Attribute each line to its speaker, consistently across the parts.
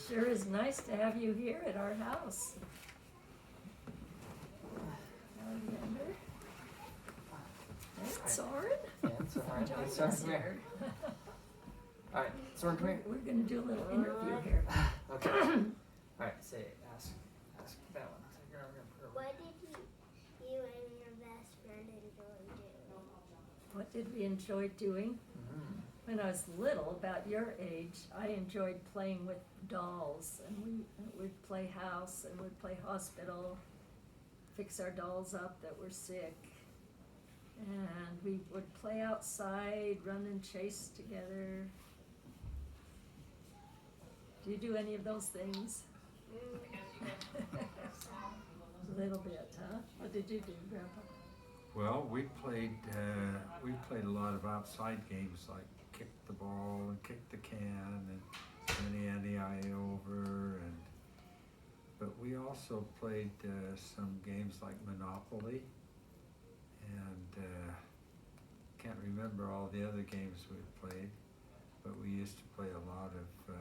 Speaker 1: Sure is nice to have you here at our house. Alexander. And Soren.
Speaker 2: Yeah, it's alright.
Speaker 1: Join
Speaker 2: It's Soren,
Speaker 1: us
Speaker 2: come here.
Speaker 1: here.
Speaker 2: Alright, Soren, come here.
Speaker 1: We're gonna do a little interview here.
Speaker 2: Okay. Alright, ask that one. Say, GrGrGr.
Speaker 3: What did you and your best friend enjoy doing?
Speaker 1: What did we enjoy doing?
Speaker 2: Mm-hmm.
Speaker 1: When I was little, about your age, I enjoyed playing with dolls, and we'd play house, and we'd play hospital, fix our dolls up that were sick, and we would play outside, run and chase together. Do you do any of those things? A little bit, huh? What did you do, Grandpa?
Speaker 4: Well, we played a lot of outside games like kick the ball and kick the can and ante over, but we also played some games like Monopoly, and can't remember all the other games we played, but we used to play a lot of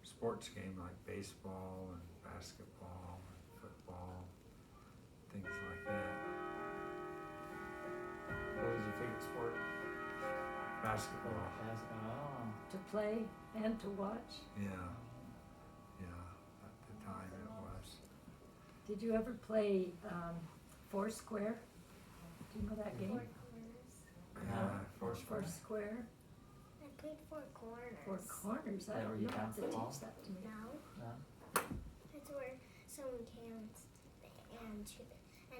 Speaker 4: sports games like baseball and basketball and football, things like that.
Speaker 2: What was your favorite sport?
Speaker 4: Basketball.
Speaker 2: Oh.
Speaker 1: To play and to watch?
Speaker 4: Yeah, at the time it was.
Speaker 1: Did you ever play Foursquare? Do you know that game?
Speaker 3: Four corners.
Speaker 4: Foursquare.
Speaker 1: Foursquare?
Speaker 3: I played four corners.
Speaker 1: Four corners? I
Speaker 2: Is that where
Speaker 1: don't
Speaker 2: you
Speaker 1: know, have to
Speaker 2: bounce the ball?
Speaker 1: teach that to me.
Speaker 3: No,
Speaker 2: No?
Speaker 3: it's where someone counts and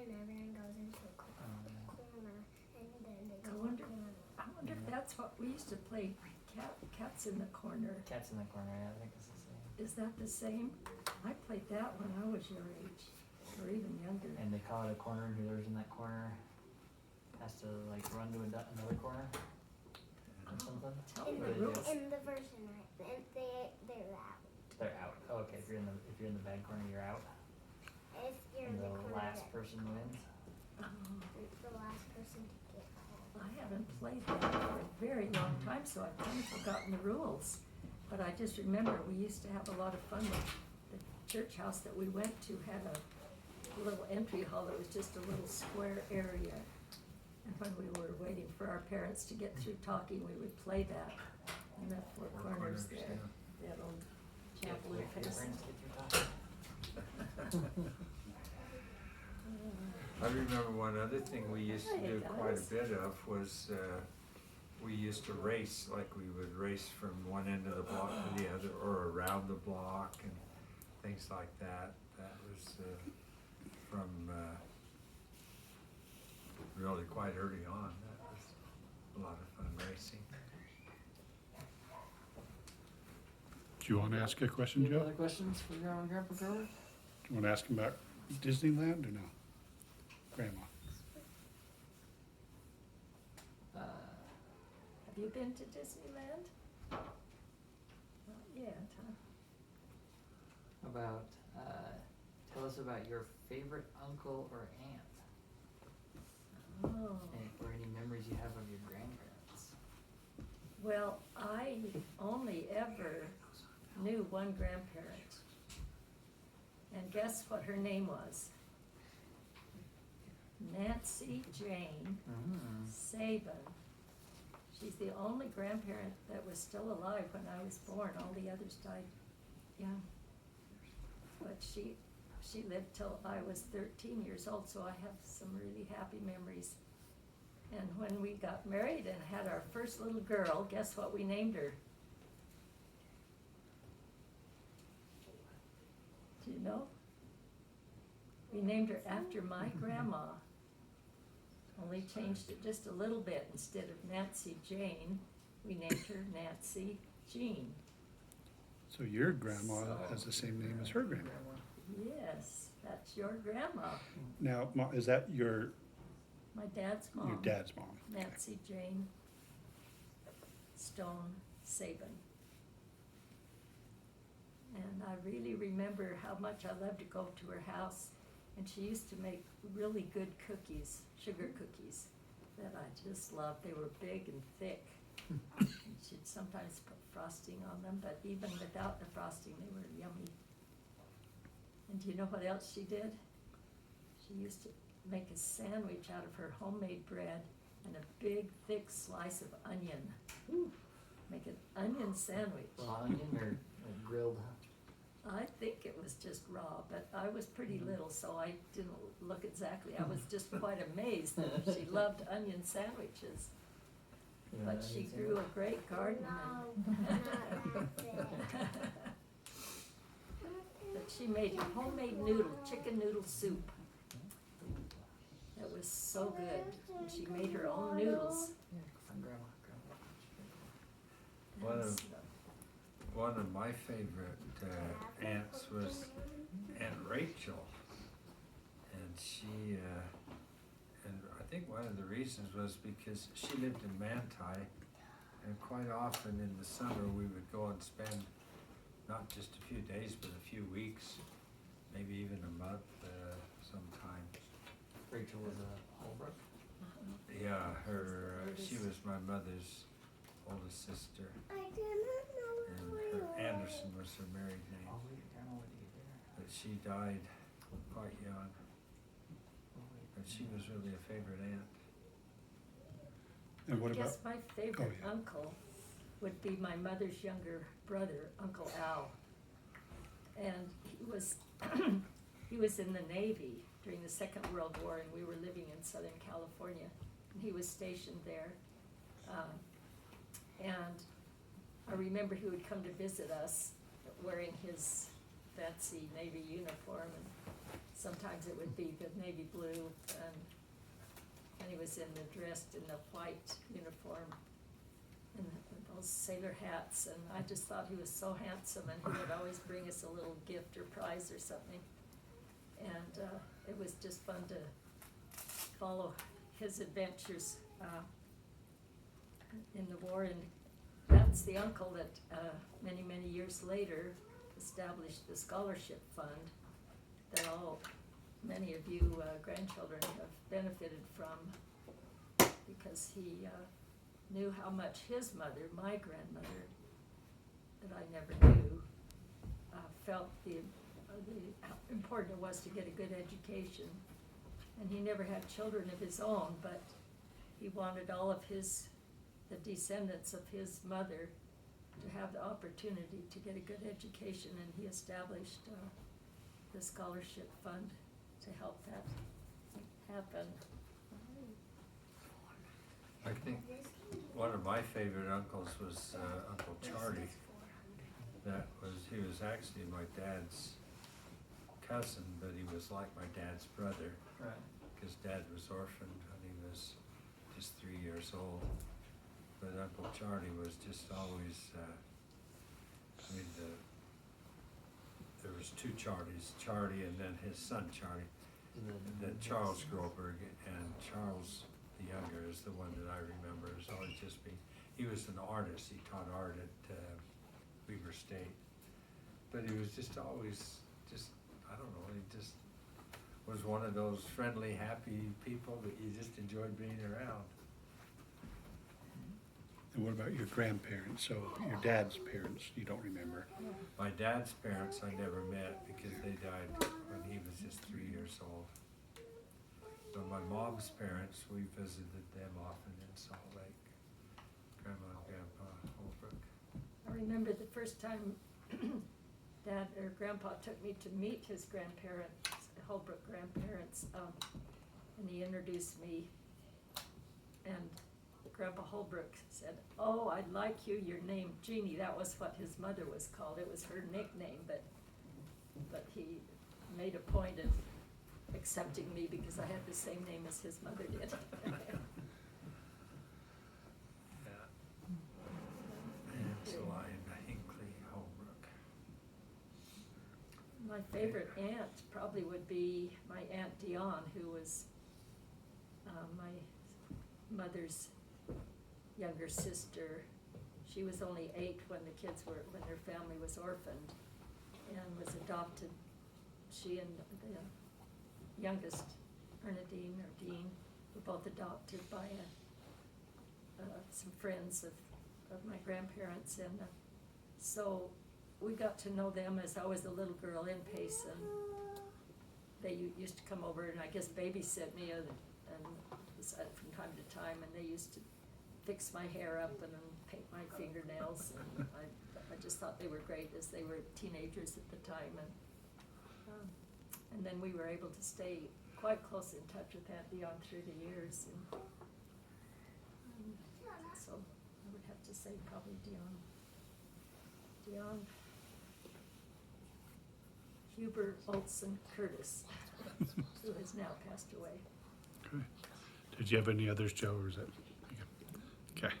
Speaker 3: everyone goes into a corner, and then they
Speaker 1: I
Speaker 3: go
Speaker 1: wonder-
Speaker 3: corner.
Speaker 1: I wonder if that's what, we used to play cats in the corner.
Speaker 2: Cats in the corner, yeah, I think it's the same.
Speaker 1: Is that the same? I played that when I was your age, or even younger.
Speaker 2: And they call it a corner, and whoever's in that corner has to like run to another corner or something.
Speaker 1: Tell
Speaker 3: In
Speaker 1: me
Speaker 2: What
Speaker 1: the
Speaker 2: do they
Speaker 1: rules.
Speaker 2: do?
Speaker 3: In the version, they're out.
Speaker 2: They're out. Oh, okay, if you're in the bad corner, you're out.
Speaker 3: If you're
Speaker 2: And
Speaker 3: in the
Speaker 2: the
Speaker 3: corner,
Speaker 2: last person wins.
Speaker 1: Oh,
Speaker 3: the last person to get home.
Speaker 1: I haven't played that for a very long time, so I've kind of forgotten the rules. But I just remember we used to have a lot of fun with the church house that we went to had a little entry hall that was just a little square area. And when we were waiting for our parents to get through talking, we would play that in the four corners there,
Speaker 4: yeah.
Speaker 1: that old
Speaker 2: Yeah,
Speaker 1: chapel
Speaker 2: wait for your
Speaker 1: place.
Speaker 2: friends to get through talking.
Speaker 4: I remember one other thing we used to
Speaker 1: Hey,
Speaker 4: do quite a
Speaker 1: guys.
Speaker 4: bit of was we used to race, like we would race from one end of the block to the other or around the block and things like that. That was from really quite early on. That was a lot of fun racing.
Speaker 5: Do you want to ask a question,
Speaker 2: Any
Speaker 5: Joe?
Speaker 2: other questions for Grandma and Grandpa Grover?
Speaker 5: Do you want to ask him about Disneyland or no? Grandma?
Speaker 1: Have you been to Disneyland? Not yet, huh?
Speaker 2: About, tell us about your favorite uncle or aunt,
Speaker 1: Oh.
Speaker 2: or any memories you have of your grandparents.
Speaker 1: Well, I only ever knew one grandparent. And guess what her name was? Nancy Jane Saban. She's the only grandparent that was still alive when I was born. All the others died young. But she lived till I was 13 years old, so I have some really happy memories. And when we got married and had our first little girl, guess what we named her? Do you know? We named her after my grandma. Only changed it just a little bit. Instead of Nancy Jane, we named her Nancy Jean.
Speaker 5: So your grandma has the same name as her grandma.
Speaker 1: Yes, that's your grandma.
Speaker 5: Now, is that your
Speaker 1: My dad's mom.
Speaker 5: your dad's mom? Okay.
Speaker 1: Nancy Jane Stone Saban. And I really remember how much I loved to go to her house, and she used to make really good cookies, sugar cookies, that I just loved. They were big and thick. And she'd sometimes put frosting on them, but even without the frosting, they were yummy. And do you know what else she did? She used to make a sandwich out of her homemade bread and a big, thick slice of onion. Ooh, make an onion sandwich.
Speaker 2: Raw onion or like grilled?
Speaker 1: I think it was just raw, but I was pretty little, so I didn't look exactly. I was just quite amazed that she loved onion sandwiches.
Speaker 2: You know,
Speaker 1: But
Speaker 2: onion
Speaker 1: she
Speaker 2: sandwich?
Speaker 1: grew a great garden.
Speaker 3: No, not that big.
Speaker 1: But she made homemade chicken noodle soup. That was so good. And she made her own noodles.
Speaker 2: Yeah, from grandma.
Speaker 4: One
Speaker 1: And
Speaker 4: of-
Speaker 1: so-
Speaker 4: One of my favorite aunts was Aunt Rachel, and she, and I think one of the reasons was because she lived in Manti, and quite often in the summer we would go and spend not just a few days, but a few weeks, maybe even a month sometimes.
Speaker 2: Rachel was a Holbrook.
Speaker 4: Yeah, she was my mother's oldest sister,
Speaker 3: I didn't know
Speaker 4: and
Speaker 3: who
Speaker 4: her
Speaker 3: you were.
Speaker 4: Anderson was her married name.
Speaker 2: Oh wait, grandma would eat there.
Speaker 4: But she died quite young,
Speaker 2: Oh wait.
Speaker 4: but she was really a favorite aunt.
Speaker 5: And what
Speaker 1: I
Speaker 5: about,
Speaker 1: guess my favorite
Speaker 5: yeah.
Speaker 1: uncle would be my mother's younger brother, Uncle Al. And he was in the Navy during the Second World War, and we were living in Southern California. And he was stationed there. And I remember he would come to visit us wearing his fancy Navy uniform, and sometimes it would be the navy blue, and he was dressed in the white uniform and those sailor hats, and I just thought he was so handsome, and he would always bring us a little gift or prize or something. And it was just fun to follow his adventures in the war, and that's the uncle that many, many years later established the scholarship fund that many of you grandchildren have benefited from, because he knew how much his mother, my grandmother, that I never knew, felt how important it was to get a good education. And he never had children of his own, but he wanted all of the descendants of his mother to have the opportunity to get a good education, and he established the scholarship fund to help that happen.
Speaker 4: I think one of my favorite uncles was Uncle Charlie. He was actually my dad's cousin, but he was like my dad's brother,
Speaker 2: Right.
Speaker 4: because Dad was orphaned when he was just 3 years old. But Uncle Charlie was just always, there was two Charlies, Charlie and then his son Charlie. Then Charles Groberg, and Charles the younger is the one that I remember has always just been, he was an artist, he taught art at Weber State. But he was just always, I don't know, he just was one of those friendly, happy people that you just enjoyed being around.
Speaker 5: And what about your grandparents? So your dad's parents, you don't remember?
Speaker 4: My dad's parents I never met because they died when he was just 3 years old. But my mom's parents, we visited them often in Salt Lake, Grandma and Grandpa Holbrook.
Speaker 1: I remember the first time Dad or Grandpa took me to meet his grandparents, Holbrook grandparents, and he introduced me, and Grandpa Holbrook said, "Oh, I like your name, Jeannie." That was what his mother was called. It was her nickname, but he made a point of accepting me because I had the same name as his mother did.
Speaker 4: Yeah. Angeline Hinckley Holbrook.
Speaker 1: My favorite aunt probably would be my Aunt Dion, who was my mother's younger sister. She was only 8 when when their family was orphaned, and was adopted. She and the youngest, Ernadine or Dean, were both adopted by some friends of my grandparents, and So we got to know them as I was a little girl in Payson. They used to come over and I guess babysit me and from time to time, and they used to fix my hair up and paint my fingernails. And I just thought they were great as they were teenagers at the time. And then we were able to stay quite close in touch with Aunt Dion through the years. And, so I would have to say probably Dion Huber Olson Curtis, who has now passed away.
Speaker 5: Okay. Did you have any others, Joe, or is that? Okay.